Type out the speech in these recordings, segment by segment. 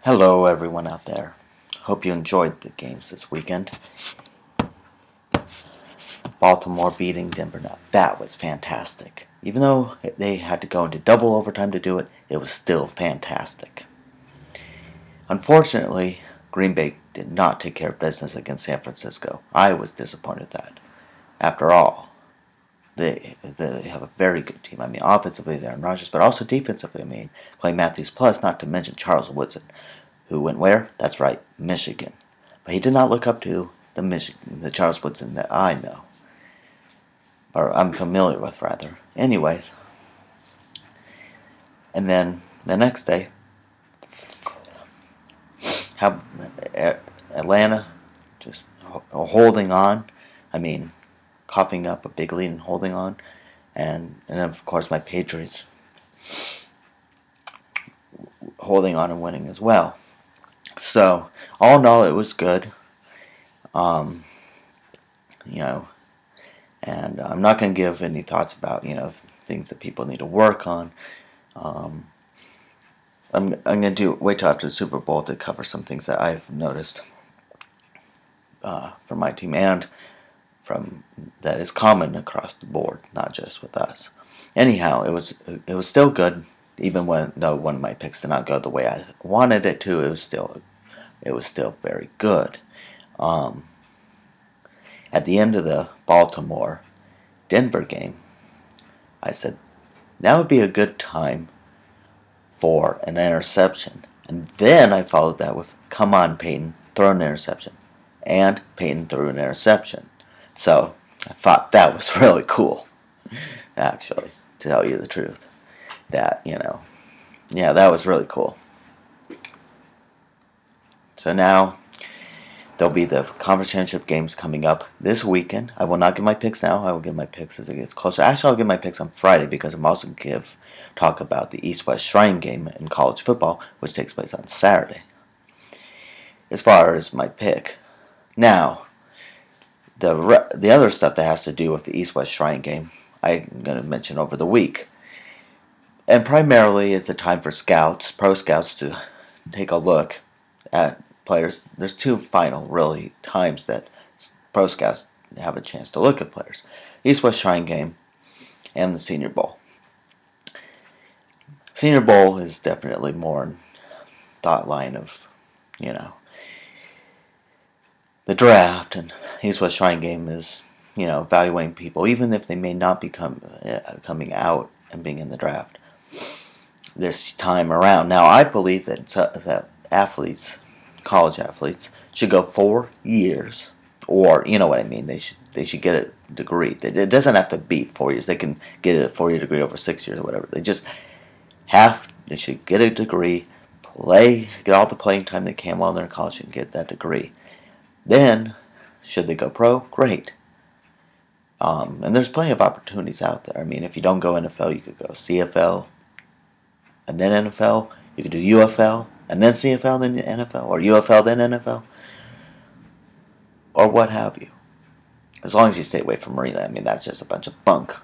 Hello everyone out there. Hope you enjoyed the games this weekend. Baltimore beating Denver. Now that was fantastic. Even though they had to go into double overtime to do it, it was still fantastic. Unfortunately, Green Bay did not take care of business against San Francisco. I was disappointed that. After all, they have a very good team. I mean, offensively they're Rodgers, but also defensively. I mean, Clay Matthews plus, not to mention Charles Woodson, who went where? That's right, Michigan. But he did not look up to the Charles Woodson that I know, or I'm familiar with rather. Anyways, and then the next day, how Atlanta just holding on. I mean, coughing up a big lead and holding on, and of course my Patriots holding on and winning as well. So all in all, it was good. And I'm not going to give any thoughts about things that people need to work on. I'm going to wait till after the Super Bowl to cover some things that I've noticed from my team and from that is common across the board, not just with us. Anyhow, it was still good, even though one of my picks did not go the way I wanted it to. It was still very good. At the end of the Baltimore-Denver game, I said, that would be a good time for an interception. And then I followed that with, come on, Peyton, throw an interception. And Peyton threw an interception. So I thought that was really cool, actually, to tell you the truth. That, yeah, that was really cool. So now, there'll be the conference championship games coming up this weekend. I will not give my picks now. I will give my picks as it gets closer. Actually, I'll give my picks on Friday because I'm also going to talk about the East-West Shrine game in college football, which takes place on Saturday. As far as my pick. Now, the other stuff that has to do with the East-West Shrine game, I'm going to mention over the week. And primarily, it's a time for scouts, pro scouts, to take a look at players. There's two final, really, times that pro scouts have a chance to look at players. East-West Shrine game and the Senior Bowl. Senior Bowl is definitely more in thought line of, the draft, and East-West Shrine game is, evaluating people, even if they may not be coming out and being in the draft this time around. Now, I believe that athletes, college athletes, should go 4 years, or you know what I mean. They should get a degree. It doesn't have to be 4 years. They can get a 4-year degree over 6 years or whatever. They should get a degree, get all the playing time they can while they're in college and get that degree. Then, should they go pro? Great. And there's plenty of opportunities out there. I mean, if you don't go NFL, you could go CFL, and then NFL. You could do UFL, and then CFL, then NFL, or UFL, then NFL, or what have you. As long as you stay away from arena, I mean, that's just a bunch of bunk.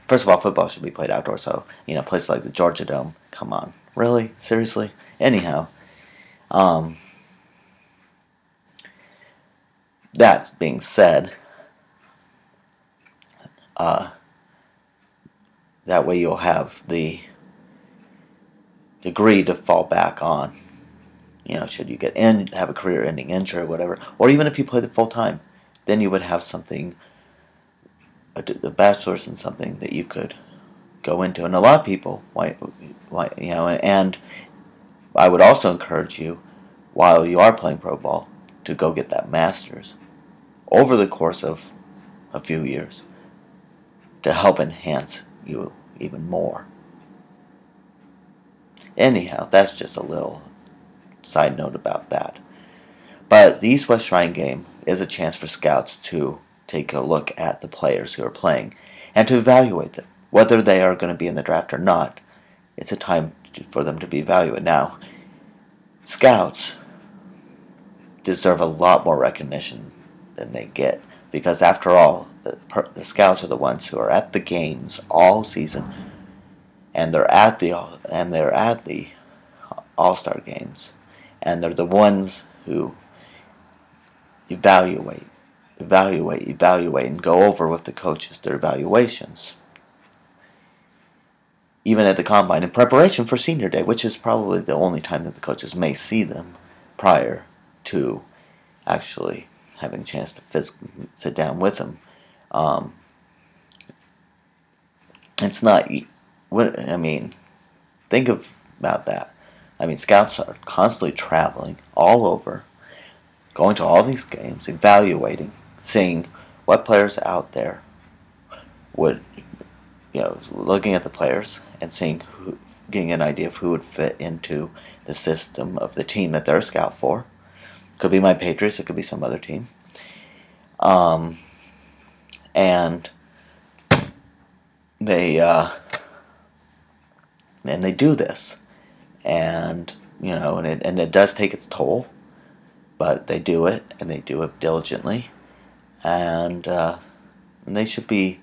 First of all, football should be played outdoors, so, places like the Georgia Dome, come on. Really? Seriously? Anyhow, that being said, that way you'll have the degree to fall back on. Should you have a career-ending injury or whatever, or even if you play the full time, then you would have something, a bachelor's in something that you could go into. And a lot of people, and I would also encourage you, while you are playing pro ball, to go get that master's over the course of a few years to help enhance you even more. Anyhow, that's just a little side note about that. But the East-West Shrine game is a chance for scouts to take a look at the players who are playing and to evaluate them. Whether they are going to be in the draft or not, it's a time for them to be evaluated. Now, scouts deserve a lot more recognition than they get, because after all, the scouts are the ones who are at the games all season, and they're at the All-Star games, and they're the ones who evaluate, and go over with the coaches their evaluations, even at the combine, in preparation for senior day, which is probably the only time that the coaches may see them prior to actually having a chance to sit down with them. It's not, I mean, think about that. I mean, scouts are constantly traveling all over, going to all these games, evaluating, seeing what players out there would, looking at the players and seeing getting an idea of who would fit into the system of the team that they're a scout for. Could be my Patriots, it could be some other team. And they do this, and it does take its toll, but they do it, and they do it diligently, and they should be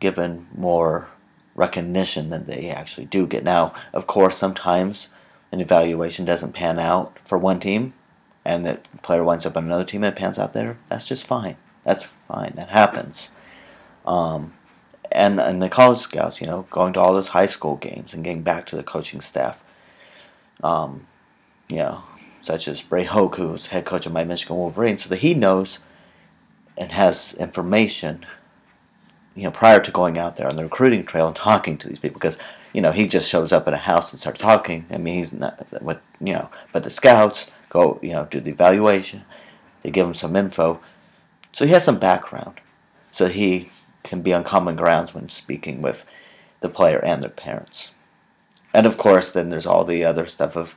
given more recognition than they actually do get. Now, of course, sometimes an evaluation doesn't pan out for one team, and the player winds up on another team and it pans out there. That's just fine. That's fine. That happens. And the college scouts, going to all those high school games and getting back to the coaching staff, such as Bray Hoke, who was head coach of my Michigan Wolverines, so that he knows and has information, prior to going out there on the recruiting trail and talking to these people, because, he just shows up in a house and starts talking. I mean, he's not, but the scouts go, do the evaluation, they give him some info, so he has some background, so he can be on common grounds when speaking with the player and their parents. And of course, then there's all the other stuff of,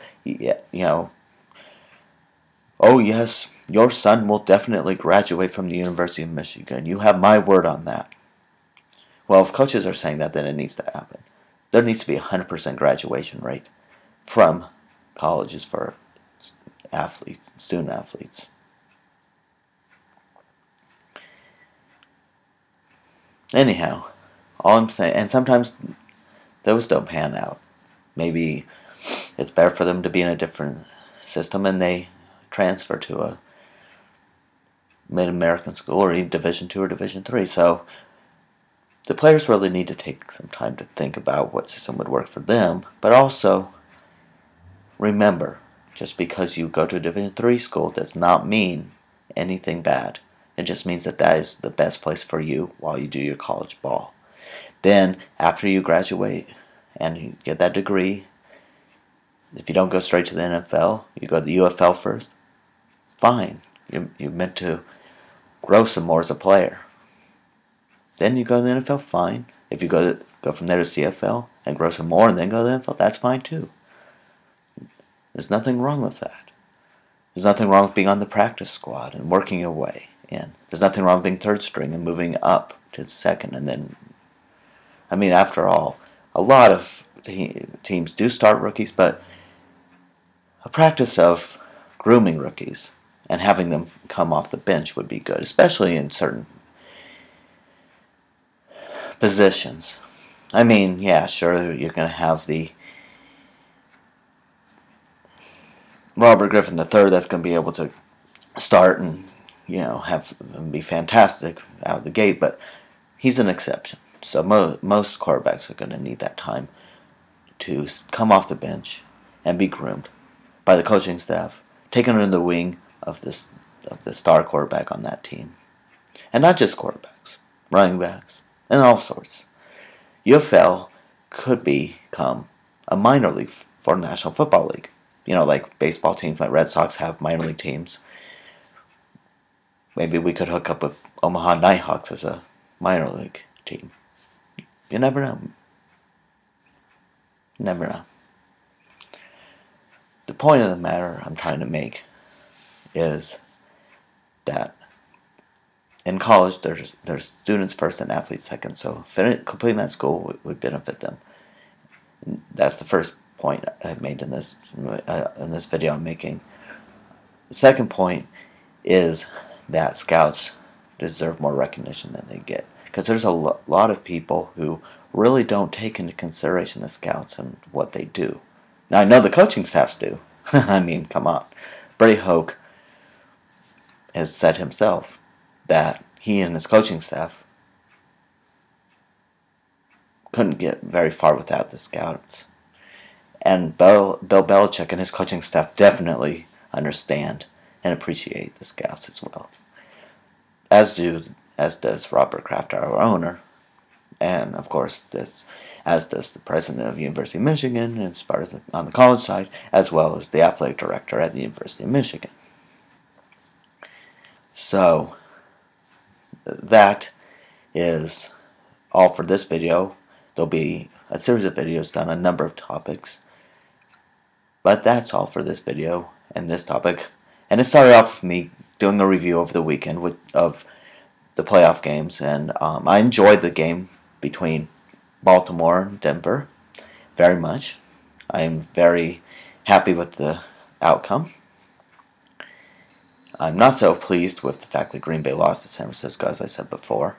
oh yes, your son will definitely graduate from the University of Michigan. You have my word on that. Well, if coaches are saying that, then it needs to happen. There needs to be a 100% graduation rate from colleges for athletes, student athletes. Anyhow, all I'm saying, and sometimes those don't pan out. Maybe it's better for them to be in a different system and they transfer to a Mid-American school or even Division II or Division III. So the players really need to take some time to think about what system would work for them, but also remember, just because you go to a Division III school does not mean anything bad. It just means that is the best place for you while you do your college ball. Then, after you graduate and you get that degree, if you don't go straight to the NFL, you go to the UFL first, fine. You're meant to grow some more as a player. Then you go to the NFL, fine. If you go from there to CFL and grow some more and then go to the NFL, that's fine too. There's nothing wrong with that. There's nothing wrong with being on the practice squad and working your way in. There's nothing wrong with being third string and moving up to second. And then, I mean, after all, a lot of teams do start rookies, but a practice of grooming rookies and having them come off the bench would be good, especially in certain positions. I mean, yeah, sure, you're going to have the Robert Griffin III that's going to be able to start and, be fantastic out of the gate, but he's an exception. So most quarterbacks are going to need that time to come off the bench and be groomed by the coaching staff, taken under the wing of the star quarterback on that team. And not just quarterbacks, running backs, and all sorts. UFL could become a minor league for the National Football League. Like baseball teams, like Red Sox have minor league teams. Maybe we could hook up with Omaha Nighthawks as a minor league team. You never know. Never know. The point of the matter I'm trying to make is that in college, there's students first and athletes second. So completing that school would benefit them. That's the first point I've made in this video I'm making. The second point is that scouts deserve more recognition than they get, because there's a lot of people who really don't take into consideration the scouts and what they do. Now I know the coaching staffs do. I mean, come on. Brady Hoke has said himself that he and his coaching staff couldn't get very far without the scouts. And Bill Belichick and his coaching staff definitely understand and appreciate the scouts as well. As does Robert Kraft, our owner, and of course as does the president of the University of Michigan, as far as on the college side, as well as the athletic director at the University of Michigan. So that is all for this video. There'll be a series of videos done on a number of topics, but that's all for this video and this topic. And it started off with me doing a review over the weekend of the playoff games, and I enjoyed the game between Baltimore and Denver very much. I am very happy with the outcome. I'm not so pleased with the fact that Green Bay lost to San Francisco, as I said before.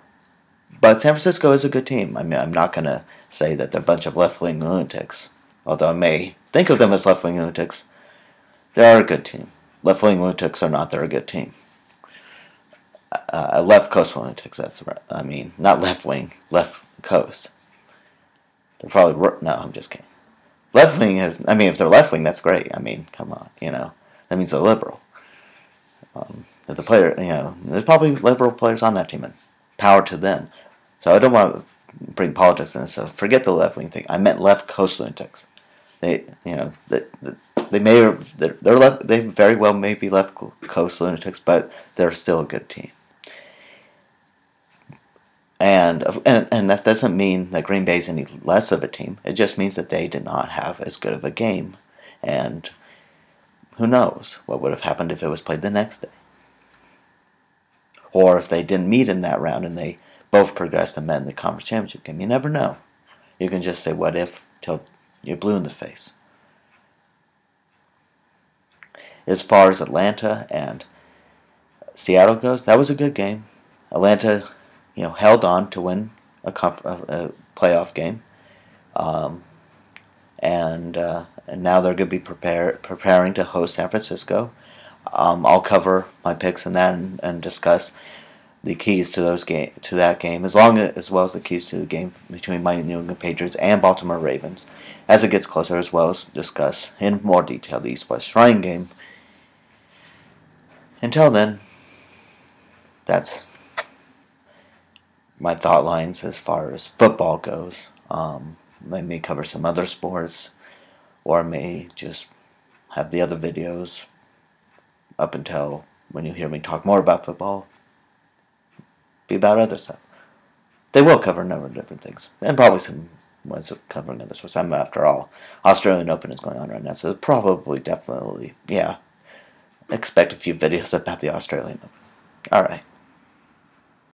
But San Francisco is a good team. I mean, I'm not going to say that they're a bunch of left-wing lunatics, although I may think of them as left-wing lunatics. They are a good team. Left-wing lunatics or not, they're a good team. Left coast lunatics, that's right. I mean, not left-wing, left coast. They're probably, no, I'm just kidding. Left-wing is, I mean, if they're left-wing, that's great. I mean, come on, that means they're liberal. If the player, there's probably liberal players on that team, and power to them. So I don't want to bring politics in, so forget the left-wing thing. I meant left coast lunatics. They very well may be left coast lunatics, but they're still a good team. And that doesn't mean that Green Bay's any less of a team. It just means that they did not have as good of a game. And who knows what would have happened if it was played the next day. Or if they didn't meet in that round and they both progressed and met in the conference championship game. You never know. You can just say what if till you're blue in the face. As far as Atlanta and Seattle goes, that was a good game. Atlanta, held on to win a playoff game, and now they're going to be preparing to host San Francisco. I'll cover my picks in that and discuss the keys to that game, as well as the keys to the game between my New England Patriots and Baltimore Ravens, as it gets closer, as well as discuss in more detail the East-West Shrine game. Until then, that's my thought lines as far as football goes. I may cover some other sports, or I may just have the other videos up until when you hear me talk more about football be about other stuff. They will cover a number of different things, and probably some ones covering other sports. After all, Australian Open is going on right now, so definitely, expect a few videos about the Australian Open. Alright.